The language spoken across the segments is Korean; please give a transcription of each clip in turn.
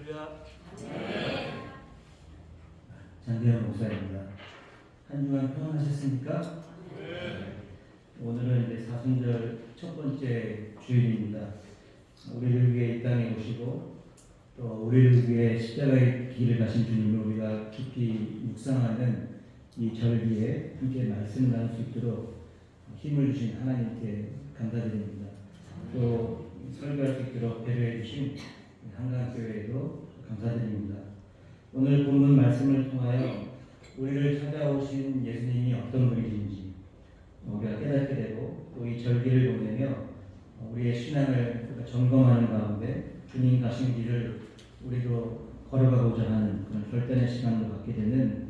할렐루야. 장대현 목사입니다. 한 주간 평안하셨습니까? 네. 오늘은 이제 사순절 첫 번째 주일입니다. 우리를 위해 이 땅에 오시고 또 우리를 위해 십자가의 길을 가신 주님을 우리가 깊이 묵상하는 이 절기에 함께 말씀을 나눌 수 있도록 힘을 주신 하나님께 감사드립니다. 또 설교할 수 있도록 배려해 주신 한강교회에도 감사드립니다. 오늘 본문 말씀을 통하여 우리를 찾아오신 예수님이 어떤 분이신지 우리가 깨닫게 되고 또 이 절기를 보내며 우리의 신앙을 점검하는 가운데 주님 가신 길을 우리도 걸어가고자 하는 그런 결단의 시간을 갖게 되는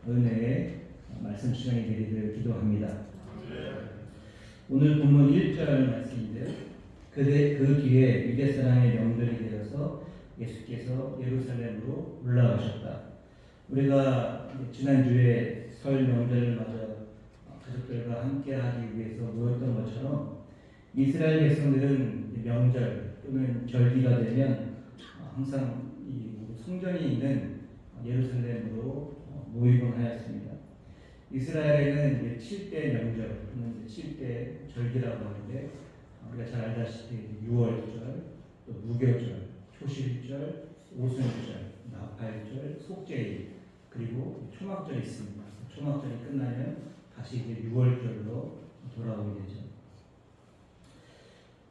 은혜의 말씀 시간이 되기를 기도합니다. 오늘 본문 1절 말씀인데요. 그 뒤에 유대 사람의 명절이 되어서 예수께서 예루살렘으로 올라가셨다. 우리가 지난주에 설 명절을 맞아 가족들과 함께하기 위해서 모였던 것처럼 이스라엘 백성들은 명절 또는 절기가 되면 항상 이 성전이 있는 예루살렘으로 모이곤 하였습니다. 이스라엘에는 7대 명절 또는 7대 절기라고 하는데 우리가 잘 알다시피 6월절, 또 무교절, 초실절, 오순절, 나팔절, 속죄일 그리고 초막절이 있습니다. 초막절이 끝나면 다시 이제 6월절로 돌아오게 되죠.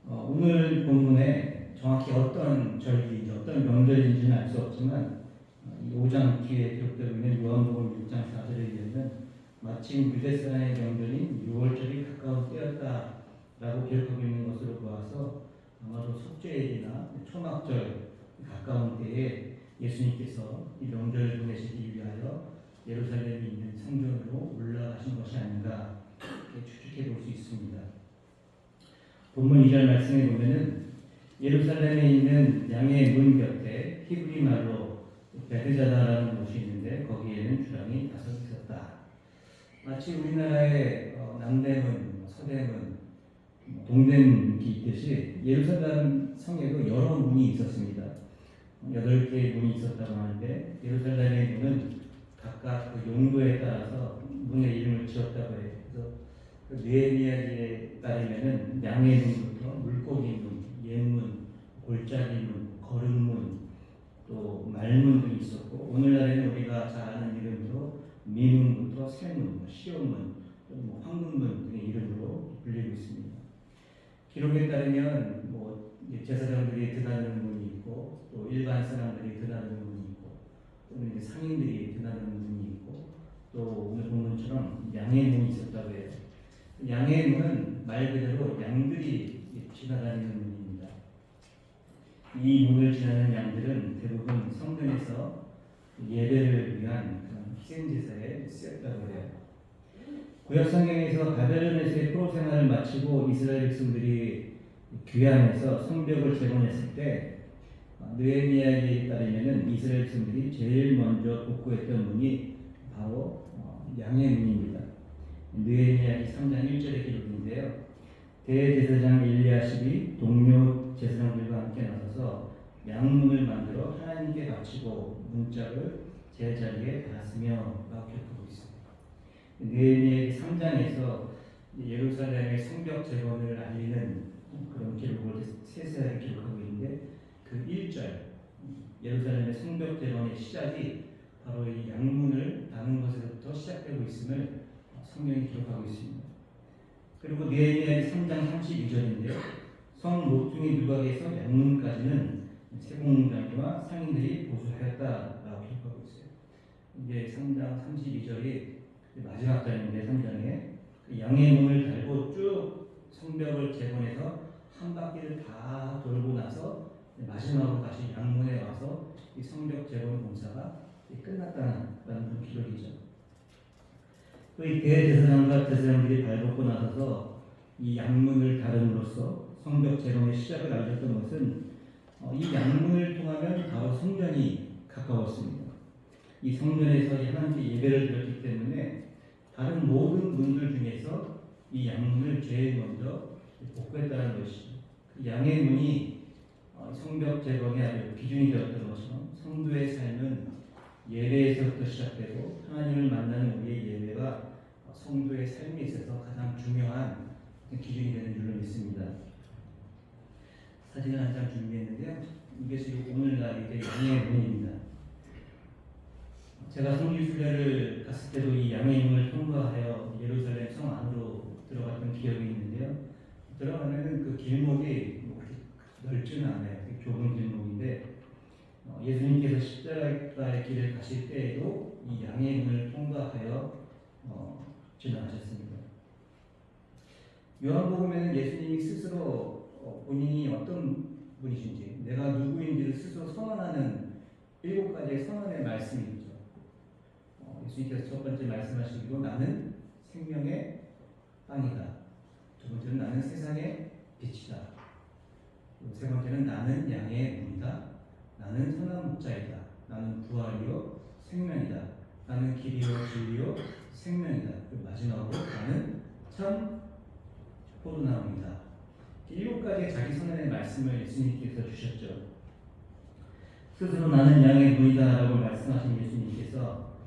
오늘 본문에 정확히 어떤 절기인지 어떤 명절인지는 알 수 없지만 이 5장 뒤에 기록되고 있는 요한복음 6장 4절에 의하면 마침 유대 사람의 명절인 6월절이 가까운 때였다라고 기록하고 있는 것으로 보아서 아마도 속죄일이나 초막절 가까운 때에 예수님께서 이 명절을 보내시기 위하여 예루살렘에 있는 성전으로 올라가신 것이 아닌가 이렇게 추측해 볼 수 있습니다. 본문 2절 말씀에 보면은 예루살렘에 있는 양의 문 곁에 히브리 말로 베드자다라는 곳이 있는데 거기에는 주랑이 5 있었다. 마치 우리나라의 남대문, 서대문, 동대문이 있듯이 예루살렘 성에도 여러 문이 있었습니다. 8개의 문이 있었다고 하는데 예루살렘의 문은 각각 그 용도에 따라서 문의 이름을 지었다고 해요. 그래서 느헤미야기에 따르면은 양의 문부터 물고기 문, 옛문, 골짜기 문, 거름문, 또 말문 등이 있었고 오늘날에는 우리가 잘 아는 이름으로 미문부터 세문, 시온문, 또 황문문 등의 이름으로 불리고 있습니다. 기록에 따르면 제사장들이 드나드는 문이 있고 또 일반 사람들이 드나드는 문이 있고 또는 이제 상인들이 드나드는 문이 있고 또 오늘 본문처럼 양의 문이 있었다고 해요. 양의 문은 말 그대로 양들이 지나다니는 문입니다. 이 문을 지나는 양들은 대부분 성전에서 예배를 위한 그런 희생제사에 쓰였다고 해요. 구약 성경에서 바벨론에서의 포로 생활을 마치고 이스라엘 백성들이 귀환해서 성벽을 재건했을 때 느헤미야기에 따르면은 이스라엘 백성들이 제일 먼저 복구했던 문이 바로 양의 문입니다. 느헤미야기 3장 1절의 기록인데요. 대제사장 엘리야십이 동료 제사장들과 함께 나서서 양문을 만들어 하나님께 바치고 문짝을 제자리에 달았으며 라고 기록하고 있습니다. 느헤미야기 3장에서 예루살렘의 성벽 재건을 알리는 그런 기록을 세세하게 기록하고 있는데 그 1절 예루살렘의 성벽 재건의 시작이 바로 이 양문을 다는 것에서부터 시작되고 있음을 성경이 기록하고 있습니다. 그리고 느헤미야기 3장 32절인데요. 성 모퉁이 누각에서 양문까지는 세공장이와 상인들이 보수하였다라고 기록하고 있어요. 이게 3장 32절이 마지막 절인데 3장에 양의 문을 달고 쭉 성벽을 재건해서 한 바퀴를 다 돌고 나서 마지막으로 다시 양문에 와서 이 성벽 재건 공사가 끝났다는 기록이죠. 이 대제사장과 제사장들이 발벗고 나서서 이 양문을 다름으로써 성벽 재건의 시작을 알렸던 것은 이 양문을 통하면 바로 성전이 가까웠습니다. 이 성전에서 하나님께 예배를 드렸기 때문에 다른 모든 문들 중에서 이 양문을 제일 먼저 복구했다는 것이죠. 그 양의 문이 성벽 재건의 아주 기준이 되었던 것처럼 성도의 삶은 예배에서부터 시작되고 하나님을 만나는 우리의 예배가 성도의 삶에 있어서 가장 중요한 기준이 되는 줄로 믿습니다. 사진을 한 장 준비했는데요. 이것이 오늘날 이제 양의 문입니다. 제가 성지순례를 갔을 때도 이 양의 문을 통과하여 예루살렘 성 안으로 들어갔던 기억이 있는데요. 들어가면은 그 길목이 뭐 그렇게 넓지는 않아요. 되게 좁은 길목인데 예수님께서 십자가의 길을 가실 때에도 이 양의 문을 통과하여 지나가셨습니다. 요한복음에는 예수님이 스스로 본인이 어떤 분이신지, 내가 누구인지를 스스로 선언하는 7가지의 선언의 말씀이 있죠. 예수님께서 첫 번째 말씀하시기로 나는 생명의 빵이다. 두 번째는 나는 세상의 빛이다. 세 번째는 나는 양의 문이다. 나는 선한 목자이다. 나는 부활이요 생명이다. 나는 길이요 진리요 생명이다. 그리고 마지막으로 나는 참 포도나무이다. 7가지의 자기 선언의 말씀을 예수님께서 주셨죠. 스스로 나는 양의 문이다 라고 말씀하신 예수님께서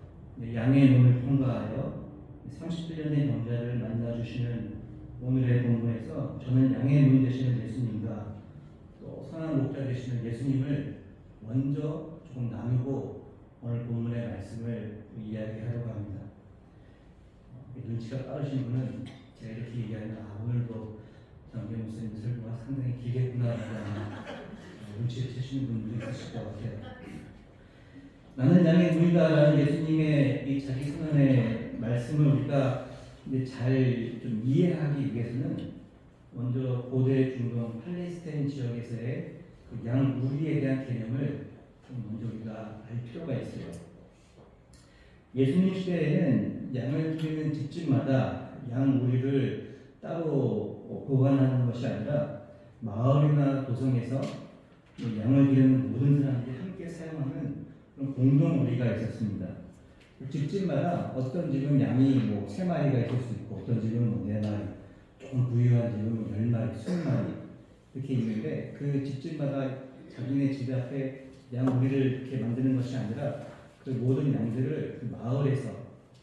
양의 문을 통과하여 30대 병자를 만나주시는 오늘의 본문에서 저는 양의 문 되시는 예수님과 또 선한 목자 되시는 예수님을 먼저 조금 나누고 오늘 본문의 말씀을 이야기하려고 합니다. 눈치가 빠르신 분은 제가 이렇게 얘기하면 오늘도 정재 목사님 설교가 상당히 길겠구나라는 눈치를 채시는 분들이 있으실 것 같아요. 나는 양의 문이다라는 예수님의 이 자기 선언의 말씀을 우리가 잘 좀 이해하기 위해서는 먼저 고대 중동 팔레스타인 지역에서의 그 양 무리에 대한 개념을 좀 먼저 우리가 알 필요가 있어요. 예수님 시대에는 양을 기르는 집집마다 양 무리를 따로 보관하는 것이 아니라 마을이나 도성에서 양을 기르는 모든 사람들이 함께 사용하는 그런 공동 무리가 있었습니다. 집집마다 어떤 집은 양이 뭐 3마리가 있을 수 있고 어떤 집은 뭐 4마리, 조금 부유한 집은 10마리, 20마리 이렇게 있는데 그 집집마다 자기네 집 앞에 양 무리를 이렇게 만드는 것이 아니라 그 모든 양들을 그 마을에서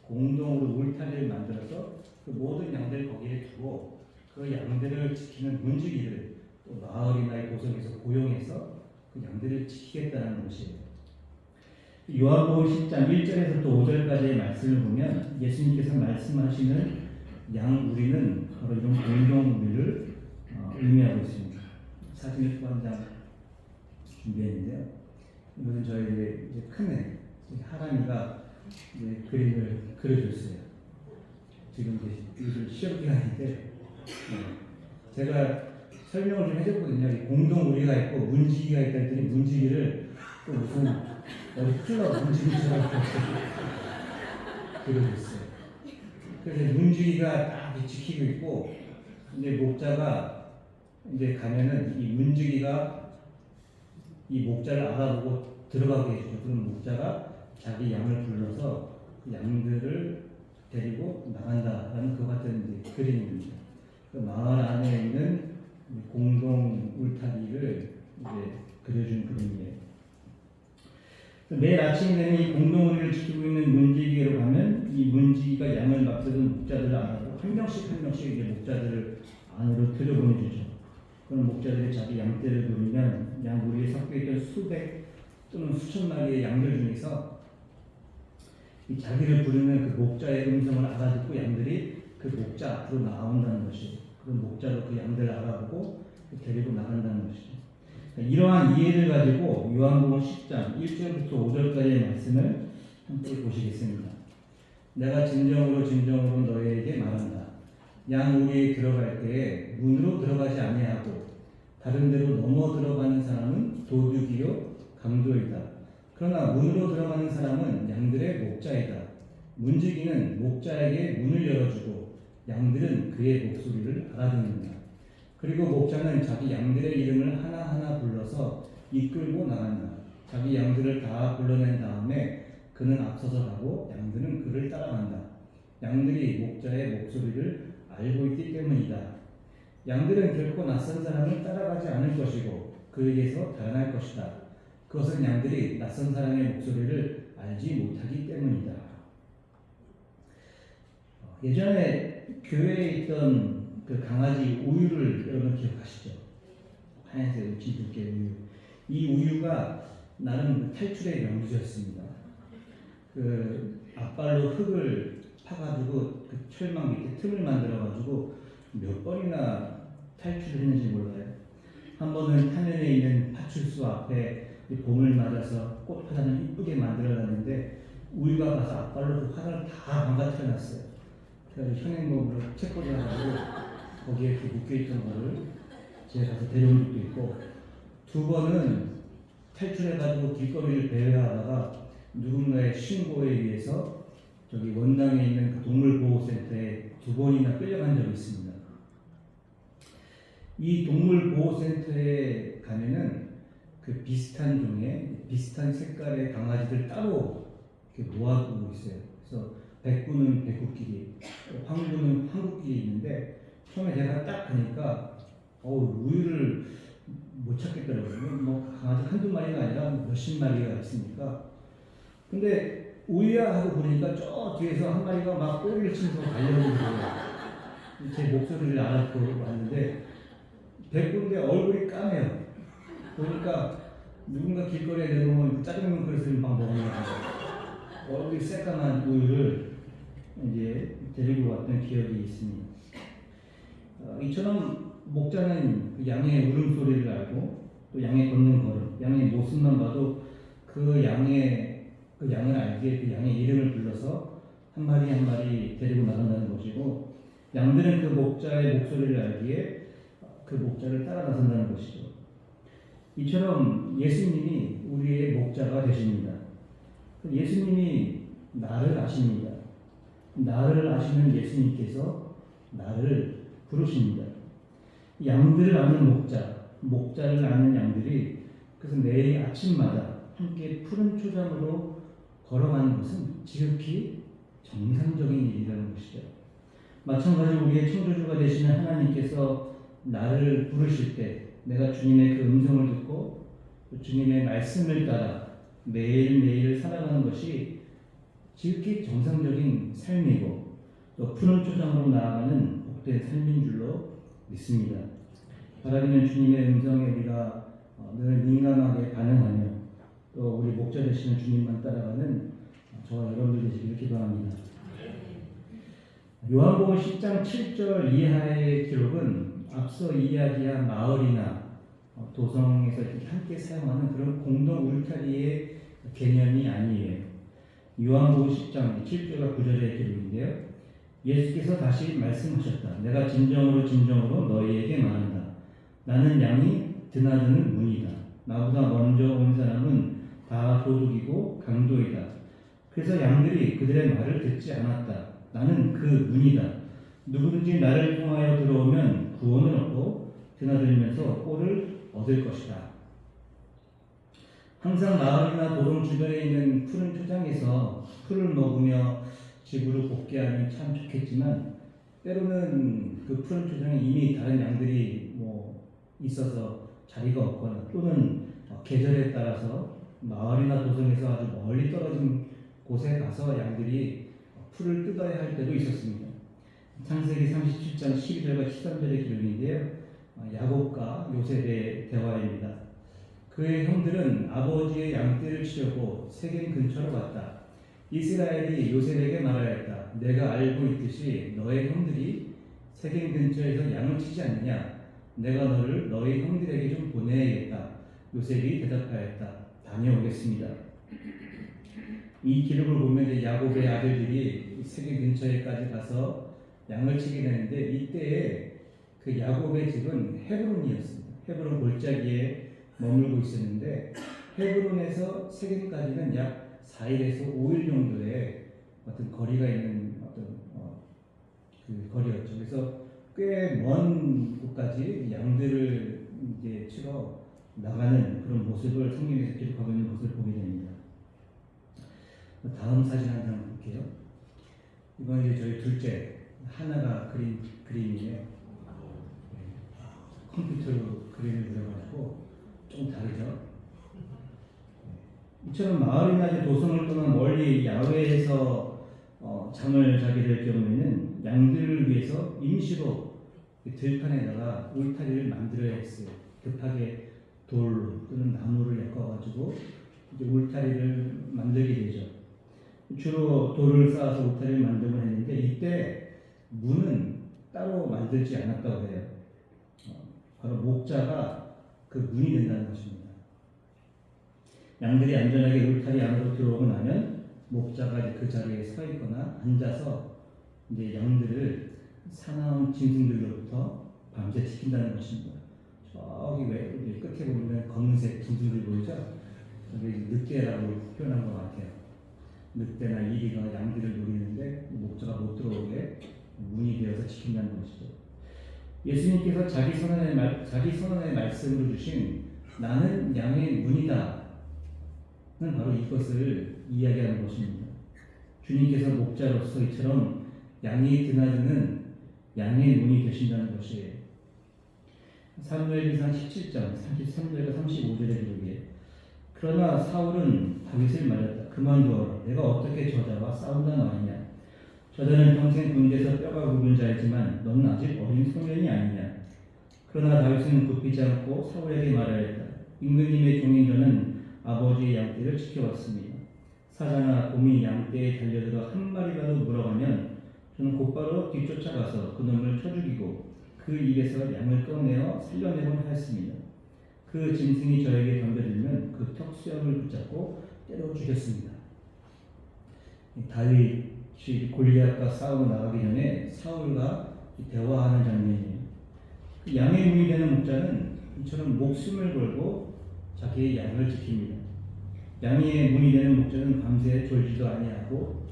공동으로 울타리를 만들어서 그 모든 양들 거기에 두고 그 양들을 지키는 문지기를 또 마을이나 도성에서 고용해서 그 양들을 지키겠다는 것이에요. 요한복음 10장 1절에서 또 5절까지의 말씀을 보면 예수님께서 말씀하시는 양 무리는 바로 이런 공동 무리를 의미하고 있습니다. 사진을 또 한 장 준비했는데요. 이것은 저희 이제 큰애 하람이가 이제 그림을 그려줬어요. 지금 이제 시험 기간인데 제가 설명을 좀 해줬거든요. 이 공동 무리가 있고 문지기가 있다 했더니 문지기를 또 무슨 어디 찔러 문지기처럼 그려줬어요. 그래서 문지기가 딱 지키고 있고 이제 목자가 이제 가면은 이 문지기가 이 목자를 알아보고 들어가게 해주죠. 그럼 목자가 자기 양을 불러서 그 양들을 데리고 나간다라는 그 같은 이제 그림입니다. 그 마을 안에 있는 공동 울타리를 이제 그려준 그림이에요. 매일 아침에는 이 공동우리를 지키고 있는 문지기로 가면 이 문지기가 양을 맡아준 목자들을 알아보고 한 명씩 이제 목자들을 안으로 들여보내주죠. 그런 목자들이 자기 양떼를 부르면 양 무리에 섞여있던 수백 또는 수천 마리의 양들 중에서 이 자기를 부르는 그 목자의 음성을 알아듣고 양들이 그 목자 앞으로 나온다는 것이에요. 그런 목자로 그 양들을 알아보고 데리고 나간다는 것이죠. 이러한 이해를 가지고 요한복음 10장 1절부터 5절까지의 말씀을 함께 보시겠습니다. 내가 진정으로 너희에게 말한다. 양 우리에 들어갈 때에 문으로 들어가지 아니하고 다른 데로 넘어 들어가는 사람은 도둑이요 강도이다. 그러나 문으로 들어가는 사람은 양들의 목자이다. 문지기는 목자에게 문을 열어주고 양들은 그의 목소리를 알아듣는다. 그리고 목자는 자기 양들의 이름을 하나하나 불러서 이끌고 나간다. 자기 양들을 다 불러낸 다음에 그는 앞서서 가고 양들은 그를 따라간다. 양들이 목자의 목소리를 알고 있기 때문이다. 양들은 결코 낯선 사람을 따라가지 않을 것이고 그에게서 달아날 것이다. 그것은 양들이 낯선 사람의 목소리를 알지 못하기 때문이다. 예전에 교회에 있던 그 강아지 우유를 여러분 기억하시죠? 하얀색 진돗개 우유. 이 우유가 나름 탈출의 명주였습니다. 그 앞발로 흙을 파가지고 그 철망 밑에 틈을 만들어가지고 몇 번이나 탈출을 했는지 몰라요. 한 번은 하늘에 있는 파출소 앞에 봄을 맞아서 꽃화단을 이쁘게 만들어놨는데 우유가 가서 앞발로 그 화단을 다 망가뜨려놨어요. 그래서 현행범으로 체포를 해가지고 거기에 그 묶여있던 거를 제가 가서 데려온 적도 있고, 두 번은 탈출해가지고 길거리를 배회하다가 누군가의 신고에 의해서 저기 원당에 있는 그 동물보호센터에 두 번이나 끌려간 적이 있습니다. 이 동물보호센터에 가면은 그 비슷한 종의 비슷한 색깔의 강아지들 따로 이렇게 모아두고 있어요. 그래서 백구는 백구끼리, 황구는 황구끼리 있는데, 처음에 제가 딱 가니까 우유를 못 찾겠더라고요. 뭐 강아지 한두 마리가 아니라 몇십 마리가 있으니까. 근데 우유야 하고 보니까 저 뒤에서 한 마리가 막 꼬리를 치면서 달려오는 거예요. 제 목소리를 알아듣고 왔는데 백구인데 얼굴이 까매요. 보니까 누군가 길거리에 내놓은 짜장면 그릇을 막 먹는 거예요. 얼굴이 새까만 우유를 이제 데리고 왔던 기억이 있습니다. 이처럼 목자는 그 양의 울음소리를 알고 또 양의 걷는 걸음, 양의 모습만 봐도 그 양을 알기에 그 양의 이름을 불러서 한 마리 한 마리 데리고 나간다는 것이고, 양들은 그 목자의 목소리를 알기에 그 목자를 따라 나선다는 것이죠. 이처럼 예수님이 우리의 목자가 되십니다. 예수님이 나를 아십니다. 나를 아시는 예수님께서 나를 부르십니다. 양들을 아는 목자를 아는 양들이 그래서 매일 아침마다 함께 푸른 초장으로 걸어가는 것은 지극히 정상적인 일이라는 것이죠. 마찬가지로 우리의 창조주가 되시는 하나님께서 나를 부르실 때 내가 주님의 그 음성을 듣고 주님의 말씀을 따라 매일매일 살아가는 것이 지극히 정상적인 삶이고 또 푸른 초장으로 나아가는 복된 삶인 줄로 믿습니다. 바라기는 주님의 음성에 우리가 늘 민감하게 반응하며 또 우리 목자 되시는 주님만 따라가는 저와 여러분들 되시기를 기도합니다. 요한복음 10장 7절 이하의 기록은 앞서 이야기한 마을이나 도성에서 이렇게 함께 사용하는 그런 공동 울타리의 개념이 아니에요. 요한복음 10장 7절과 9절의 기록인데요. 예수께서 다시 말씀하셨다. 내가 진정으로 너희에게 말한다. 나는 양이 드나드는 문이다. 나보다 먼저 온 사람은 다 도둑이고 강도이다. 그래서 양들이 그들의 말을 듣지 않았다. 나는 그 문이다. 누구든지 나를 통하여 들어오면 구원을 얻고 드나들면서 꼴을 얻을 것이다. 항상 마을이나 도동 주변에 있는 푸른 초장에서 풀을 먹으며 집으로 복귀하면 참 좋겠지만, 때로는 그 푸른 초장에 이미 다른 양들이 있어서 자리가 없거나 또는 계절에 따라서 마을이나 도성에서 아주 멀리 떨어진 곳에 가서 양들이 풀을 뜯어야 할 때도 있었습니다. 창세기 37장 12절과 13절의 기록인데요. 야곱과 요셉의 대화입니다. 그의 형들은 아버지의 양떼를 치려고 세겜 근처로 갔다. 이스라엘이 요셉에게 말하였다. 내가 알고 있듯이 너의 형들이 세겜 근처에서 양을 치지 않느냐? 내가 너를 너희 형들에게 좀 보내야겠다. 요셉이 대답하였다. 다녀오겠습니다. 이 기록을 보면 이제 야곱의 아들들이 세겜 근처에까지 가서 양을 치게 되는데, 이때에 그 야곱의 집은 헤브론이었습니다. 헤브론 골짜기에 머물고 있었는데, 헤브론에서 세겜까지는 약 4일에서 5일 정도의 어떤 거리가 있는 그 거리였죠. 그래서 꽤 먼 곳까지 양들을 이제 치러 나가는 그런 모습을 성경에서 기록하고 있는 것을 보게 됩니다. 다음 사진 한 장 볼게요. 이건 이제 저희 둘째 하나가 그린 그림이에요. 컴퓨터로 그림을 그려가지고 좀 다르죠. 이처럼 마을이나 이제 도성을 떠나 멀리 야외에서 잠을 자게 될 경우에는 양들을 위해서 임시로 들판에다가 울타리를 만들어야 했어요. 급하게 돌 또는 나무를 엮어가지고 이제 울타리를 만들게 되죠. 주로 돌을 쌓아서 울타리를 만들곤 했는데 이때 문은 따로 만들지 않았다고 해요. 바로 목자가 그 문이 된다는 것입니다. 양들이 안전하게 울타리 안으로 들어오고 나면 목자가 이제 그 자리에 서 있거나 앉아서 이제 양들을 사나운 짐승들로부터 밤새 지킨다는 것입니다. 저기 왜 끝에 보면 검은색 짐승들 보이죠? 저기 늑대라고 표현한 것 같아요. 늑대나 이리가 양들을 노리는데 목자가 못 들어오게 문이 되어서 지킨다는 것이죠. 예수님께서 자기 선언의 말씀으로 주신 나는 양의 문이다 는 바로 이것을 이야기하는 것입니다. 주님께서 목자로서 이처럼 양이 드나드는 양의 문이 되신다는 것이에요. 사무엘기상 17장 33절과 35절의 기록에 그러나 사울은 다윗을 말했다. 그만두어라. 내가 어떻게 저자와 싸운다 말이냐. 저자는 평생 군대에서 뼈가 굵은 자이지만 너는 아직 어린 소년이 아니냐. 그러나 다윗은 굽히지 않고 사울에게 말하였다. 임금님의 종인 저는 아버지의 양떼를 지켜왔습니다. 사자나 곰이 양떼에 달려들어 한 마리라도 물어가면 저는 곧바로 뒤쫓아가서 그놈을 쳐 죽이고 그 입에서 양을 꺼내어 살려내곤 하였습니다. 그 짐승이 저에게 덤벼들면 그 턱수염을 붙잡고 때려 죽였습니다. 다윗이 골리앗과 싸우러 나가기 전에 사울과 대화하는 장면이에요. 그 양의 문이 되는 목자는 이처럼 목숨을 걸고 자기의 양을 지킵니다. 양의 문이 되는 목자는 밤새 졸지도 아니하고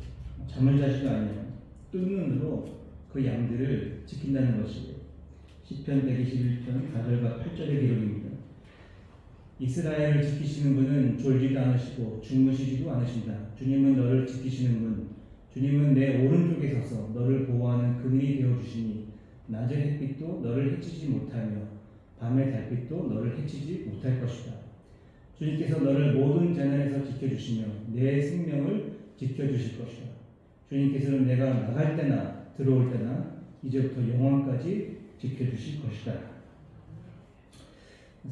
잠을 자지도 아니하고 뜬 눈으로 그 양들을 지킨다는 것이에요. 시편 121편 4절과 8절의 기록입니다. 이스라엘을 지키시는 분은 졸지도 않으시고 주무시지도 않으신다. 주님은 너를 지키시는 분, 주님은 내 오른쪽에 서서 너를 보호하는 그늘이 되어주시니 낮의 햇빛도 너를 해치지 못하며 밤의 달빛도 너를 해치지 못할 것이다. 주님께서 너를 모든 재난에서 지켜주시며 내 생명을 지켜주실 것이다. 주님께서는 내가 나갈 때나 들어올 때나 이제부터 영원까지 지켜주실 것이다.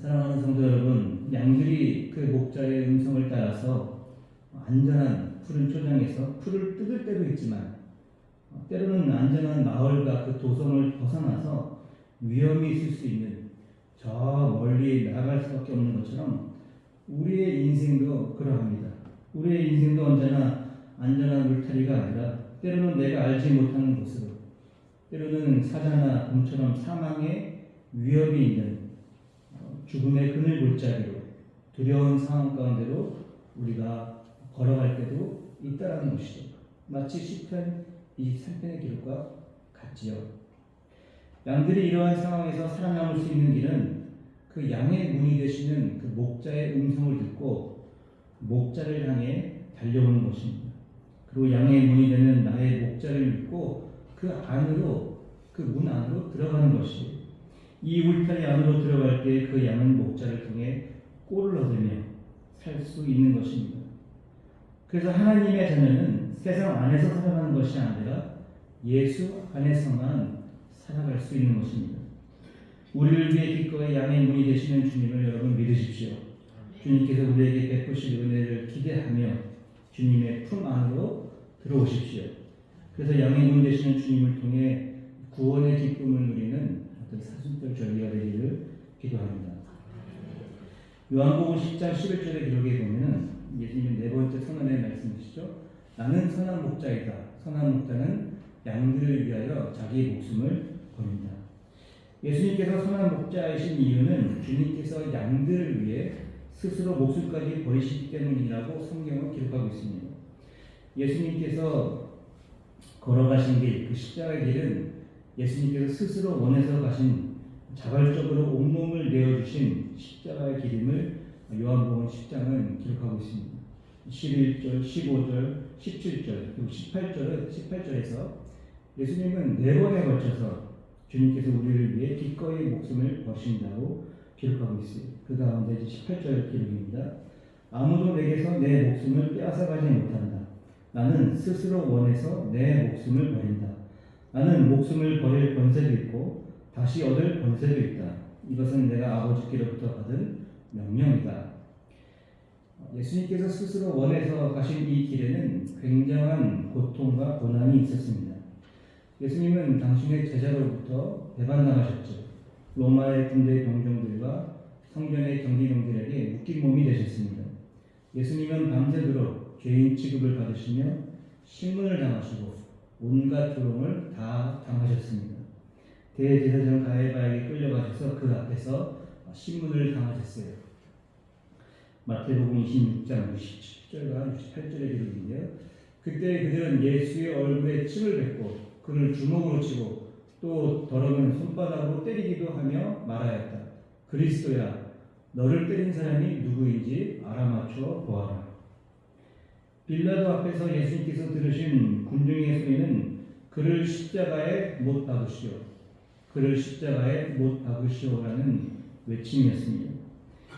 사랑하는 성도 여러분, 양들이 그 목자의 음성을 따라서 안전한 푸른 초장에서 풀을 뜯을 때도 있지만 때로는 안전한 마을과 그 도성을 벗어나서 위험이 있을 수 있는 저 멀리 나아갈 수밖에 없는 것처럼 우리의 인생도 그러합니다. 우리의 인생도 언제나 안전한 울타리가 아니라 때로는 내가 알지 못하는 곳으로, 때로는 사자나 곰처럼 사망의 위협이 있는 죽음의 그늘 골짜기로 두려운 상황 가운데로 우리가 걸어갈 때도 있다라는 것이죠. 마치 시편 23편의 기록과 같지요. 양들이 이러한 상황에서 살아남을 수 있는 길은 그 양의 문이 되시는 그 목자의 음성을 듣고 목자를 향해 달려오는 것입니다. 그리고 양의 문이 되는 나의 목자를 믿고 그 안으로, 그 문 안으로 들어가는 것이에요. 이 울타리 안으로 들어갈 때 그 양은 목자를 통해 꼴을 얻으며 살 수 있는 것입니다. 그래서 하나님의 자녀는 세상 안에서 살아가는 것이 아니라 예수 안에서만 살아갈 수 있는 것입니다. 우리를 위해 기꺼이 양의 문이 되시는 주님을 여러분 믿으십시오. 주님께서 우리에게 베푸실 은혜를 기대하며 주님의 품 안으로 들어오십시오. 그래서 양의 문 되시는 주님을 통해 구원의 기쁨을 누리는 어떤 사순절 절기가 되기를 기도합니다. 요한복음 10장 11절의 기록에 보면은 예수님의 네 번째 선언의 말씀이시죠. 나는 선한 목자이다. 선한 목자는 양들을 위하여 자기의 목숨을 겁니다. 예수님께서 선한 목자이신 이유는 주님께서 양들을 위해 스스로 목숨까지 버리시기 때문이라고 성경은 기록하고 있습니다. 예수님께서 걸어가신 길, 그 십자가의 길은 예수님께서 스스로 원해서 가신 자발적으로 온몸을 내어주신 십자가의 길임을 요한복음 10장은 기록하고 있습니다. 11절, 15절, 17절, 그리고 18절에서 예수님은 4번에 걸쳐서 주님께서 우리를 위해 기꺼이 목숨을 버리신다고 기록하고 있어요. 그 가운데 18절 기록입니다. 아무도 내게서 내 목숨을 빼앗아가지 못한다. 나는 스스로 원해서 내 목숨을 버린다. 나는 목숨을 버릴 권세도 있고 다시 얻을 권세도 있다. 이것은 내가 아버지께로부터 받은 명령이다. 예수님께서 스스로 원해서 가신 이 길에는 굉장한 고통과 고난이 있었습니다. 예수님은 당신의 제자로부터 배반당하셨죠. 로마의 군대 병정들과 성전의 경비병들에게 묶인 몸이 되셨습니다. 예수님은 밤새도록 죄인 취급을 받으시며 신문을 당하시고 온갖 조롱을 다 당하셨습니다. 대제사장 가야바에게 끌려가셔서 그 앞에서 신문을 당하셨어요. 마태복음 26장 67절과 68절의 기록인데요. 그때 그들은 예수의 얼굴에 침을 뱉고 그를 주먹으로 치고 또 더러면 손바닥으로 때리기도 하며 말하였다. 그리스도야, 너를 때린 사람이 누구인지 알아맞혀 보아라. 빌라도 앞에서 예수님께서 들으신 군중의 소리는 그를 십자가에 못 박으시오, 그를 십자가에 못 박으시오라는 외침이었습니다.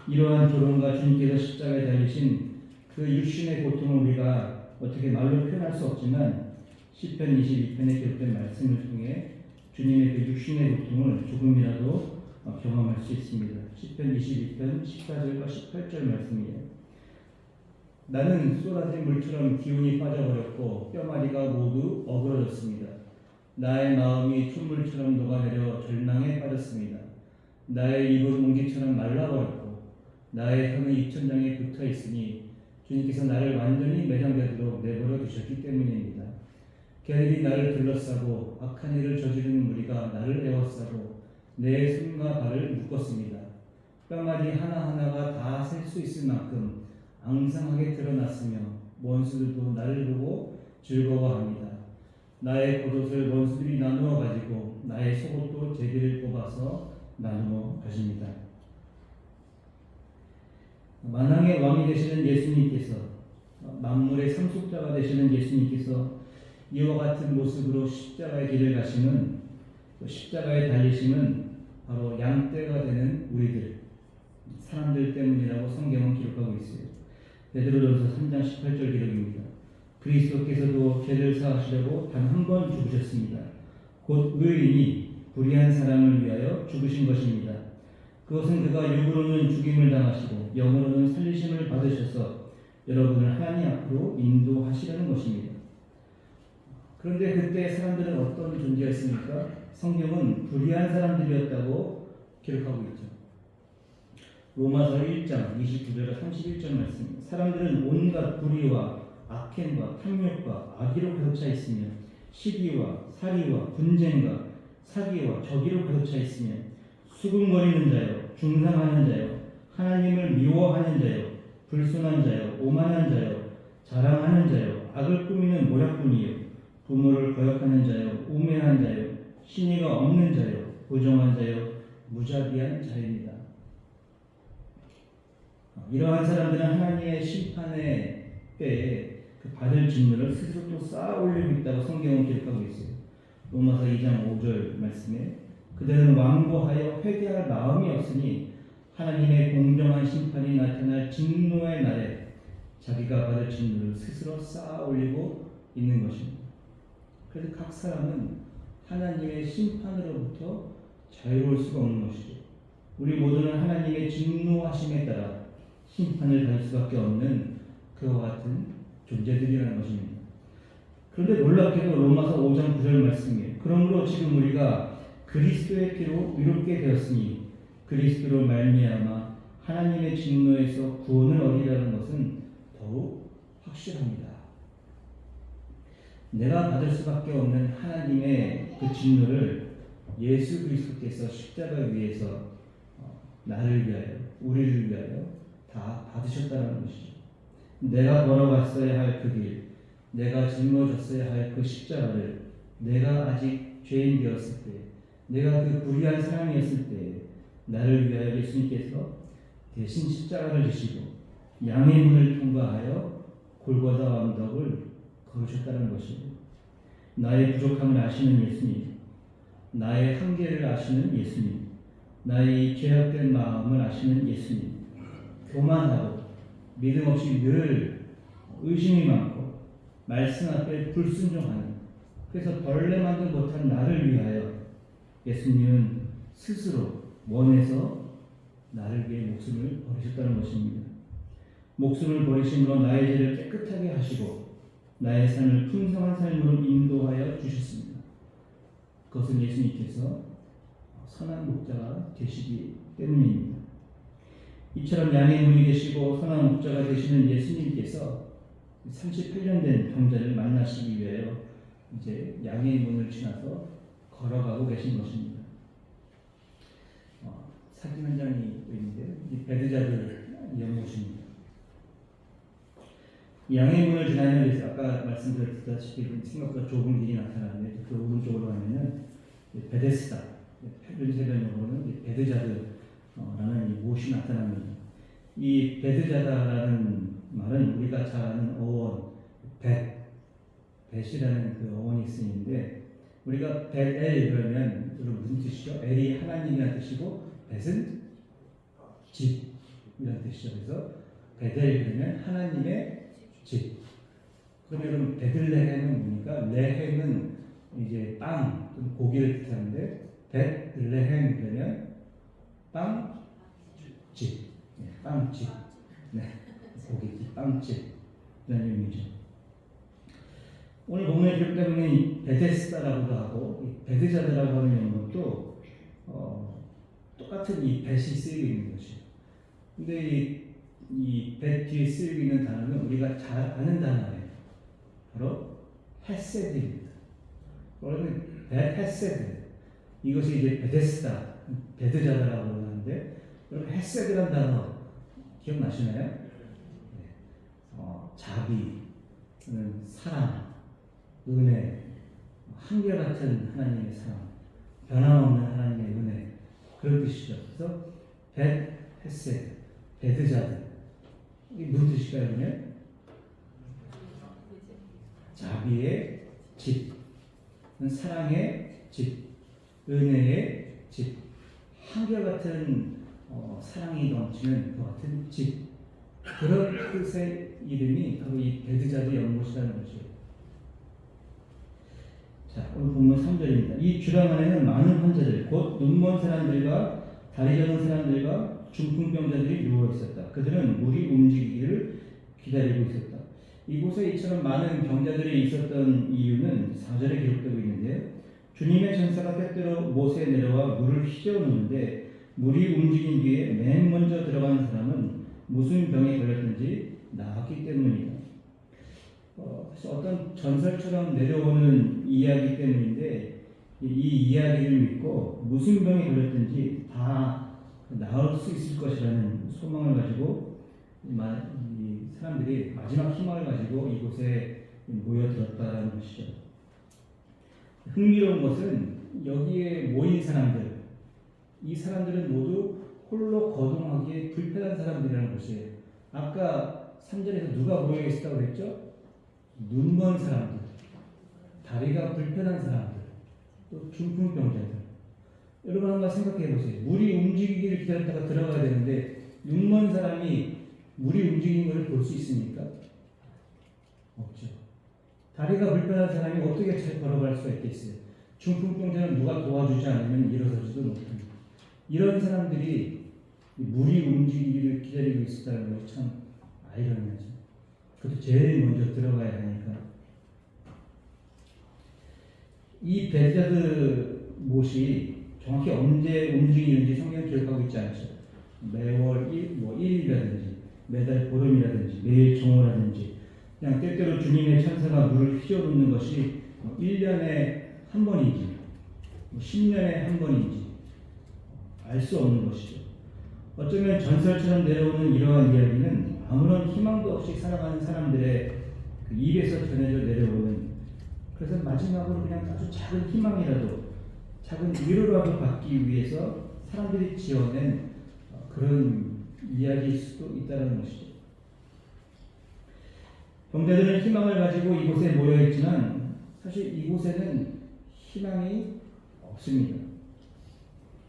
이러한 조롱과 주님께서 십자가에 달리신 그 육신의 고통을 우리가 어떻게 말로 표현할 수 없지만 시편 22편에 기록된 말씀을 통해 주님의 그 육신의 고통을 조금이라도 경험할 수 있습니다. 시편 22편 14절과 18절 말씀이에요. 나는 쏟아진 물처럼 기운이 빠져버렸고 뼈마디가 모두 어그러졌습니다. 나의 마음이 촛물처럼 녹아내려 절망에 빠졌습니다. 나의 입은 옹기처럼 말라버렸고 나의 혀는 입천장에 붙어있으니 주님께서 나를 완전히 매장되도록 내버려 두셨기 때문입니다. 걔들이 나를 둘러싸고 악한 일을 저지르는 무리가 나를 에워싸고 내 손과 발을 묶었습니다. 뼈마디 하나하나가 다 셀 수 있을 만큼 앙상하게 드러났으며 원수들도 나를 보고 즐거워합니다. 나의 겉옷을 원수들이 나누어 가지고 나의 속옷도 제비를 뽑아서 나누어 가집니다. 만왕의 왕이 되시는 예수님께서, 만물의 상속자가 되시는 예수님께서 이와 같은 모습으로 십자가의 길을 가시는, 십자가에 달리심은 바로 양떼가 되는 우리들, 사람들 때문이라고 성경은 기록하고 있어요. 베드로전서 3장 18절 기록입니다. 그리스도께서도 죄를 사하시려고 단 한 번 죽으셨습니다. 곧 의인이 불의한 사람을 위하여 죽으신 것입니다. 그것은 그가 육으로는 죽임을 당하시고 영으로는 살리심을 받으셔서 여러분을 하나님 앞으로 인도하시려는 것입니다. 그런데 그때 사람들은 어떤 존재였습니까? 성경은 불의한 사람들이었다고 기록하고 있죠. 로마서 1장 29절과 31절 말씀. 사람들은 온갖 불의와 악행과 탐욕과 악의로 가득 차 있으며 시기와 살이와 분쟁과 사기와 저기로 가득 차 있으며 수군거리는 자요, 중상하는 자요, 하나님을 미워하는 자요, 불순한 자요, 오만한 자요, 자랑하는 자요, 악을 꾸미는 모략꾼이요, 부모를 거역하는 자요, 우매한 자요, 신의가 없는 자요, 부정한 자요, 무자비한 자입니다. 이러한 사람들은 하나님의 심판의 때에 그 받을 진노를 스스로 또 쌓아 올리고 있다고 성경은 기록하고 있어요. 로마서 2장 5절 말씀에 그들은 완고하여 회개할 마음이 없으니 하나님의 공정한 심판이 나타날 진노의 날에 자기가 받을 진노를 스스로 쌓아 올리고 있는 것입니다. 그래서 각 사람은 하나님의 심판으로부터 자유로울 수가 없는 것이죠. 우리 모두는 하나님의 진노하심에 따라 심판을 받을 수밖에 없는 그와 같은 존재들이라는 것입니다. 그런데 놀랍게도 로마서 5장 9절 말씀이에요. 그러므로 지금 우리가 그리스도의 피로 의롭게 되었으니 그리스도로 말미암아 하나님의 진노에서 구원을 얻으리라는 것은 더욱 확실합니다. 내가 받을 수밖에 없는 하나님의 그 진노를 예수 그리스도께서 십자가 위에서 나를 위하여, 우리를 위하여 다 받으셨다는 것이죠. 내가 걸어갔어야 할 그 길, 내가 짊어졌어야 할 그 십자가를 내가 아직 죄인 되었을 때, 내가 그 불의한 사람이었을 때 나를 위하여 예수님께서 대신 십자가를 지시고 양의 문을 통과하여 골고다 언덕을 걸으셨다는 것입니다. 나의 부족함을 아시는 예수님, 나의 한계를 아시는 예수님, 나의 죄악된 마음을 아시는 예수님, 교만하고 믿음 없이 늘 의심이 많고 말씀 앞에 불순종하는, 그래서 벌레만도 못한 나를 위하여 예수님은 스스로 원해서 나를 위해 목숨을 버리셨다는 것입니다. 목숨을 버리심으로 나의 죄를 깨끗하게 하시고 나의 삶을 풍성한 삶으로 인도하여 주셨습니다. 그것은 예수님께서 선한 목자가 되시기 때문입니다. 이처럼 양의 문이 되시고 선한 목자가 되시는 예수님께서 38년 된 병자를 만나시기 위하여 이제 양의 문을 지나서 걸어가고 계신 것입니다. 사진 한 장이 있는데요. 이 베드자들 연못입니다. 양의 문을 지나면 아까 말씀드렸다시피 생각보다 좁은 길이 나타나는데 그 오른쪽으로 가면은 베데스다, 표준세변용어로는 베드자드라는 이 못이 나타납니다. 이 베드자다라는 말은 우리가 잘 아는 어원 벳이라는 그 어원이 쓰이는데, 우리가 벳엘 그러면 여러분 무슨 뜻이죠? 엘이 하나님이라는 뜻이고 벳은 집이라는 뜻이죠. 그래서 베델 그러면 하나님의 집. 그러면 베들레헴은 뭡니까? 레헴은 이제 빵, 고기를 뜻하는데 베들레헴 그러면 빵집, 빵집, 고깃집, 빵집이라는 의미죠. 오늘 본문에 기록되는 베데스다라고도 하고 베드자드라고 하는 것도 똑같은 이 벳이 쓰이고 있는 것이에요. 근데 이 벳 뒤에 쓰이고 있는 단어는 우리가 잘 아는 단어예요. 바로 헤세드입니다. 원래는 벳 헤세드. 이것이 이제 베데스다, 베드자드라고 하는데, 여러분 헤세드라는 단어 기억나시나요? 자비, 사랑, 은혜, 한결같은 하나님의 사랑, 변함없는 하나님의 은혜, 그런 뜻이죠. 그래서 벳 헤세드, 베드자드, 이게 무슨 뜻일까요? 그러면 자비의 집, 사랑의 집, 은혜의 집, 한결같은 사랑이 넘치는 그 같은 집, 그런 뜻의 이름이 바로 이 베드자드 연못이라는 것이에요. 자, 오늘 본문 3절입니다. 이 주당 안에는 많은 환자들, 곧 눈먼 사람들과 다리 저는 사람들과 중풍병자들이 누워 있었다. 그들은 물이 움직이기를 기다리고 있었다. 이곳에 이처럼 많은 병자들이 있었던 이유는 4절에 기록되고 있는데요. 주님의 전사가 때때로 못에 내려와 물을 휘저어놓는데 물이 움직인 뒤에 맨 먼저 들어간 사람은 무슨 병에 걸렸든지 나았기 때문이다. 어떤 전설처럼 내려오는 이야기 때문인데, 이 이야기를 믿고 무슨 병에 걸렸든지 다 나을 수 있을 것이라는 소망을 가지고 이 사람들이 마지막 희망을 가지고 이곳에 모여들었다는 것이죠. 흥미로운 것은 여기에 모인 사람들, 이 사람들은 모두 홀로 거동하기에 불편한 사람들이라는 것이에요. 아까 3절에서 누가 모여 있었다고 그랬죠? 눈먼 사람들, 다리가 불편한 사람들, 또 중풍병자들. 여러분 한번 생각해 보세요. 물이 움직이기를 기다렸다가 들어가야 되는데 눈먼 사람이 물이 움직이는 것을 볼 수 있습니까? 없죠. 다리가 불편한 사람이 어떻게 잘 걸어갈 수가 있겠어요? 중풍병자는 누가 도와주지 않으면 일어서지도 못합니다. 이런 사람들이 물이 움직이기를 기다리고 있었다는 것이 참 아이러니하죠. 그것도 제일 먼저 들어가야 하니까. 이 베드자드 못이 정확히 언제 움직이는지 성경에 기록하고 있지 않죠. 매월 1일이라든지 매달 보름이라든지 매일 정오라든지, 그냥 때때로 주님의 천사가 물을 휘저어놓는 것이 1년에 한 번인지 10년에 한 번인지 알 수 없는 것이죠. 어쩌면 전설처럼 내려오는 이러한 이야기는 아무런 희망도 없이 살아가는 사람들의 그 입에서 전해져 내려오는, 그래서 마지막으로 그냥 아주 작은 희망이라도, 작은 위로라도 받기 위해서 사람들이 지어낸 그런 이야기일 수도 있다는 것이죠. 병자들은 희망을 가지고 이곳에 모여있지만 사실 이곳에는 희망이 없습니다.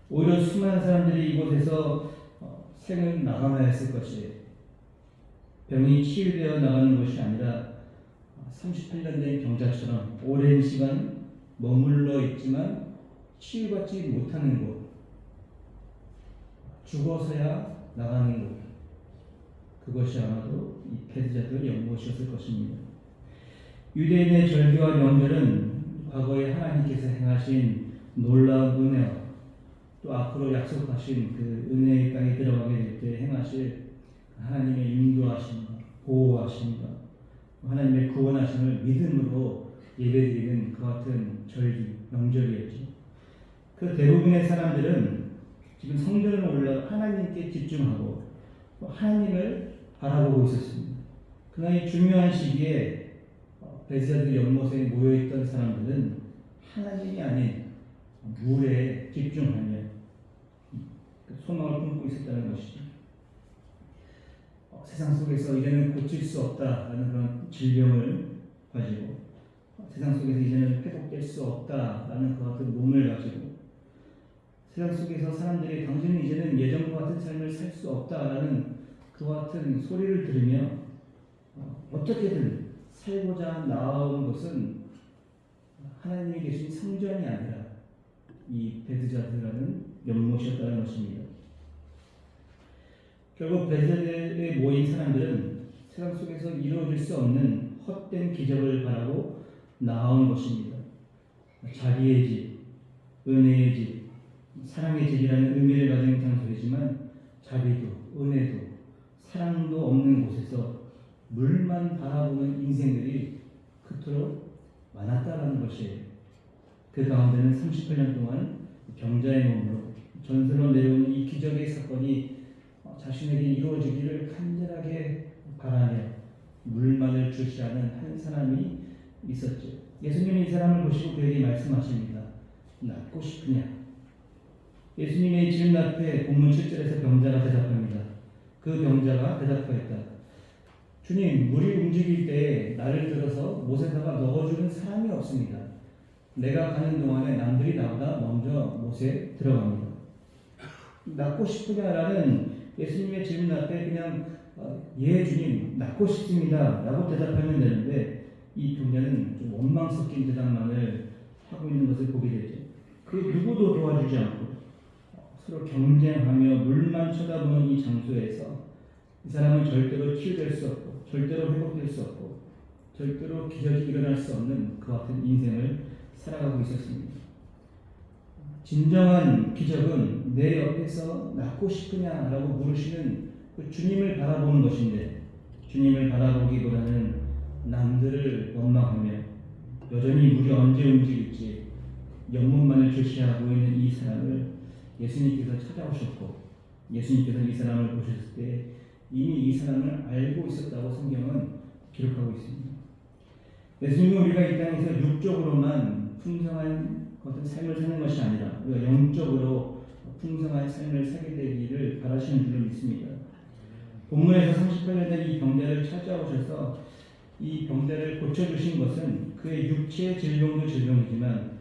오히려 수많은 사람들이 이곳에서 생을 마감하여 했을 것이에요. 병이 치유되어 나가는 것이 아니라 38년 된 병자처럼 오랜 시간 머물러 있지만 치유받지 못하는 곳, 죽어서야 나가는 곳, 그것이 아마도 이 베드자들의 연못이었을 것입니다. 유대인의 절기와 명절은 과거에 하나님께서 행하신 놀라운 은혜와 또 앞으로 약속하신 그 은혜의 땅에 들어가게 될 때 행하실 하나님의 인도하심과 보호하심과 하나님의 구원하심을 믿음으로 예배드리는 그 같은 절기, 명절이었죠. 그 대부분의 사람들은 지금 성전을 올라 하나님께 집중하고 하나님을 바라보고 있었습니다. 그러나 이 중요한 시기에 베드자들 연못에 모여있던 사람들은 하나님이 아닌 물에 집중하며 소망을 품고 있었다는 것이죠. 세상 속에서 이제는 고칠 수 없다라는 그런 질병을 가지고 세상 속에서 이제는 회복될 수 없다라는 그 같은 몸을 가지고 세상 속에서 사람들이 당신은 이제는 예전과 같은 삶을 살 수 없다라는 그 같은 소리를 들으며 어떻게든 살고자 나아온 것은 하나님이 계신 성전이 아니라 이 베드자들이라는 연못이었다는 것입니다. 결국 베드자들에 모인 사람들은 세상 속에서 이루어질 수 없는 헛된 기적을 바라고 나아온 것입니다. 자비의 집, 은혜의 집, 사랑의 집이라는 의미를 가진 장소이지만 자비도, 은혜도, 사랑도 없는 곳에서 물만 바라보는 인생들이 그토록 많았다라는 것이에요. 그 가운데는 38년 동안 병자의 몸으로 전설로 내려오는 이 기적의 사건이 자신에게 이루어지기를 간절하게 바라며 물만을 주시하는 한 사람이 있었죠. 예수님이 이 사람을 보시고 그에게 말씀하십니다. 낫고 싶으냐? 예수님의 질문 앞에 본문 7절에서 병자가 대답합니다. 그 병자가 대답하였다. 주님, 물이 움직일 때 나를 들어서 못에다가 넣어주는 사람이 없습니다. 내가 가는 동안에 남들이 나보다 먼저 못에 들어갑니다. 낫고 싶으냐라는 예수님의 질문 앞에 그냥 예 주님 낫고 싶습니다 라고 대답하면 되는데 이 병자는 좀 원망 섞인 대답만을 하고 있는 것을 보게 되죠. 그 누구도 도와주지 않고 서로 경쟁하며 물만 쳐다보는 이 장소에서 이 사람은 절대로 치유될 수 없고 절대로 회복될 수 없고 절대로 기적이 일어날 수 없는 그 같은 인생을 살아가고 있었습니다. 진정한 기적은 내 옆에서 낫고 싶으냐라고 물으시는 그 주님을 바라보는 것인데 주님을 바라보기보다는 남들을 원망하며 여전히 물이 언제 움직일지 영문만을 주시하고 있는 이 사람을 예수님께서 찾아오셨고 예수님께서 이 사람을 보셨을 때 이미 이 사람을 알고 있었다고 성경은 기록하고 있습니다. 예수님은 우리가 이 땅에서 육적으로만 풍성한 어떤 삶을 사는 것이 아니라 우리가 영적으로 풍성한 삶을 살게 되기를 바라시는 줄로 믿습니다. 본문에서 38년 된 이 병자를 찾아오셔서 이 병자를 고쳐주신 것은 그의 육체의 질병도 질병이지만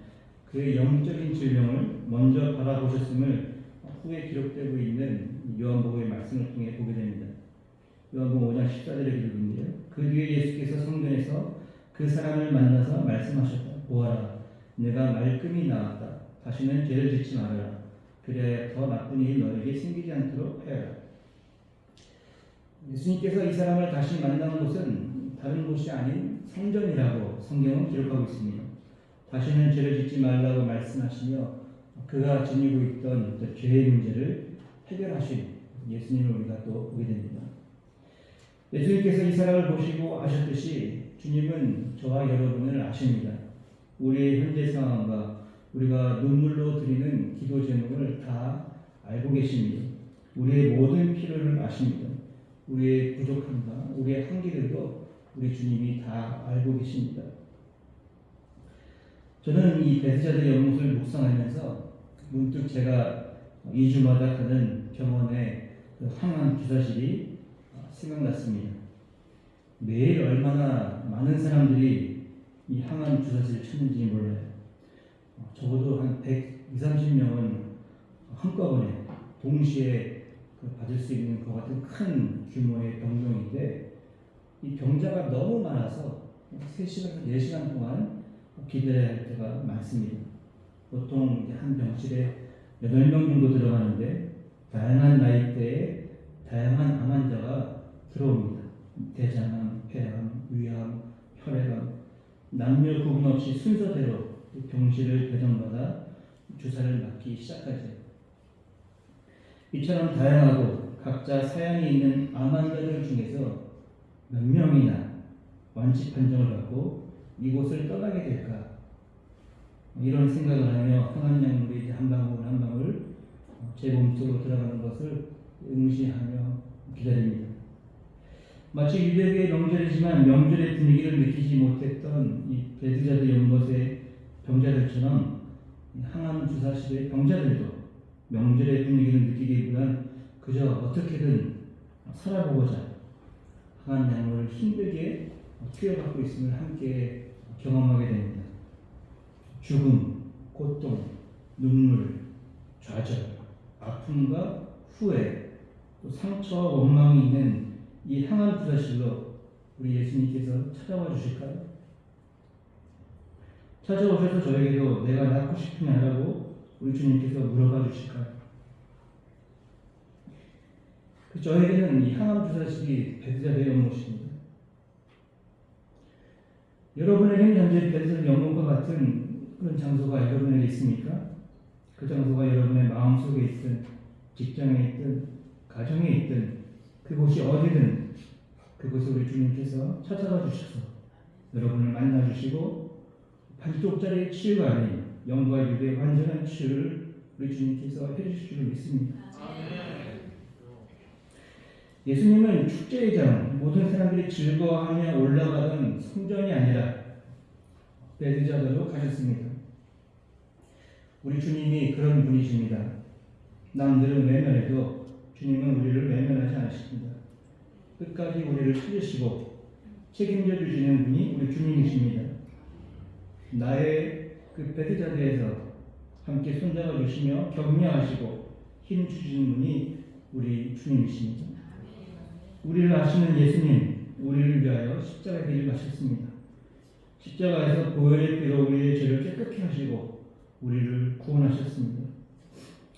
그의 영적인 질병을 먼저 바라보셨음을 후에 기록되고 있는 요한복음의 말씀을 통해 보게 됩니다. 요한복음 5장 14절의 기록인데요. 그 뒤에 예수께서 성전에서 그 사람을 만나서 말씀하셨다. 보아라, 내가 말끔히 나았다. 다시는 죄를 짓지 말아라. 그래야 더 나쁜 일이 너에게 생기지 않도록 하여라. 예수님께서 이 사람을 다시 만난 곳은 다른 곳이 아닌 성전이라고 성경은 기록하고 있습니다. 다시는 죄를 짓지 말라고 말씀하시며 그가 지니고 있던 죄의 문제를 해결하신 예수님을 우리가 또 보게 됩니다. 예수님께서 이 사람을 보시고 아셨듯이 주님은 저와 여러분을 아십니다. 우리의 현재 상황과 우리가 눈물로 드리는 기도 제목을 다 알고 계십니다. 우리의 모든 필요를 아십니다. 우리의 부족함과 우리의 한계들도 우리 주님이 다 알고 계십니다. 저는 이 베드자들의 연못을 묵상하면서 문득 제가 2주마다 가는 병원의 항암 주사실이 생각났습니다. 매일 얼마나 많은 사람들이 이 항암 주사실을 찾는지 몰라요. 적어도 한 120, 30명은 한꺼번에 동시에 받을 수 있는 것 같은 큰 규모의 병동인데 이 병자가 너무 많아서 3시간, 4시간 동안 기다려야 할 때가 많습니다. 보통 한 병실에 8명 정도 들어가는데 다양한 나이대에 다양한 암 환자가 들어옵니다. 대장암, 폐암, 위암, 혈액암, 남녀 구분 없이 순서대로 병실을 배정받아 주사를 맞기 시작하죠. 이처럼 다양하고 각자 사양이 있는 암 환자들 중에서 몇 명이나 완치 판정을 받고 이곳을 떠나게 될까? 이런 생각을 하며 항암 약물이 한 방울 한 방울 제 몸속으로 들어가는 것을 응시하며 기다립니다. 마치 유대교의 명절이지만 명절의 분위기를 느끼지 못했던 이 베드자드 연못의 병자들처럼 항암 주사실의 병자들도 명절의 분위기를 느끼기보단 그저 어떻게든 살아보고자 항암 약물을 힘들게 투여받고 있음을 함께 경험하게 됩니다. 죽음, 고통, 눈물, 좌절, 아픔과 후회, 또 상처와 원망이 있는 이 항암 주사실로 우리 예수님께서 찾아와 주실까요? 찾아오셔서 저에게도 내가 낫고 싶으냐라고 우리 주님께서 물어봐 주실까요? 저에게는 이 항암 주사실이 베드자드의 연못입니다. 여러분에게는 현재 베드자드 연못과 같은 그런 장소가 여러분에게 있습니까? 그 장소가 여러분의 마음속에 있든 직장에 있든 가정에 있든 그곳이 어디든 그곳에 우리 주님께서 찾아가 주셔서 여러분을 만나 주시고 반쪽짜리 치유가 아닌 영과 유대의 완전한 치유를 우리 주님께서 해주실 줄 믿습니다. 예수님은 축제의 장, 모든 사람들이 즐거워하며 올라가던 성전이 아니라 베드자드로 가셨습니다. 우리 주님이 그런 분이십니다. 남들은 외면해도 주님은 우리를 외면하지 않으십니다. 끝까지 우리를 찾으시고 책임져 주시는 분이 우리 주님이십니다. 나의 그 베드자드에서 함께 손잡아 주시며 격려하시고 힘 주시는 분이 우리 주님이십니다. 우리를 아시는 예수님, 우리를 위하여 십자가의 길을 가셨습니다. 십자가에서 보혈의 피로 우리의 죄를 깨끗게 하시고 우리를 구원하셨습니다.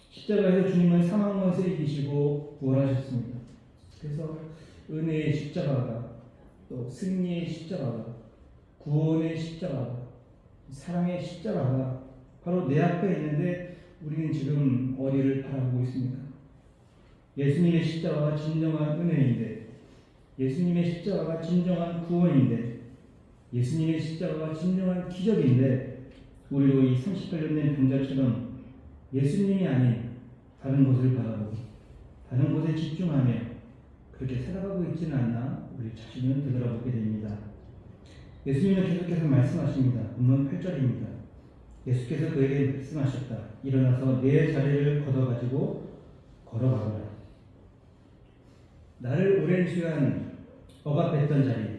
십자가에서 주님은 사망못에 이기시고 부활하셨습니다. 그래서 은혜의 십자가가 또 승리의 십자가가 구원의 십자가가 사랑의 십자가가 바로 내 앞에 있는데 우리는 지금 어디를 바라보고 있습니까? 예수님의 십자가가 진정한 은혜인데 예수님의 십자가가 진정한 구원인데 예수님의 십자가가 진정한 기적인데 우리도 이 38년 된 병자처럼 예수님이 아닌 다른 곳을 바라보고 다른 곳에 집중하며 그렇게 살아가고 있지는 않나 우리 자신을 되돌아보게 됩니다. 예수님은 계속해서 말씀하십니다. 본문 8절입니다. 예수께서 그에게 말씀하셨다. 일어나서 내 자리를 걷어가지고 걸어가거라. 나를 오랜 시간 억압했던 자리,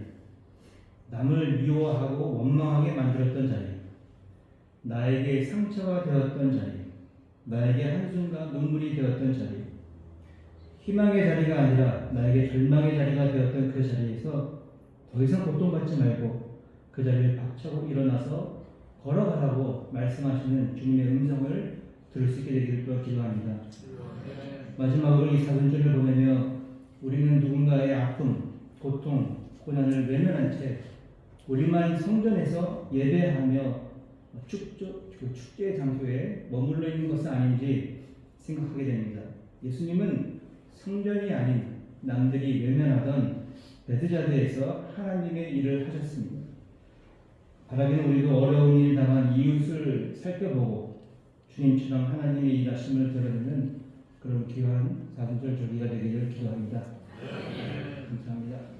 남을 미워하고 원망하게 만들었던 자리, 나에게 상처가 되었던 자리, 나에게 한숨과 눈물이 되었던 자리, 희망의 자리가 아니라 나에게 절망의 자리가 되었던 그 자리에서 더 이상 고통받지 말고 그 자리를 박차고 일어나서 걸어가라고 말씀하시는 주님의 음성을 들을 수 있게 되기를 또 기도합니다. 마지막으로 이 사순절을 보내며 우리는 누군가의 아픔, 고통, 고난을 외면한 채 우리만 성전에서 예배하며 축제의 장소에 머물러 있는 것은 아닌지 생각하게 됩니다. 예수님은 성전이 아닌 남들이 외면하던 베드자드에서 하나님의 일을 하셨습니다. 바라기는 우리도 어려운 일 당한 이웃을 살펴보고 주님처럼 하나님의 일하심을 드러내는 그런 귀한 사순절 절기가 되기를 기도합니다. 감사합니다.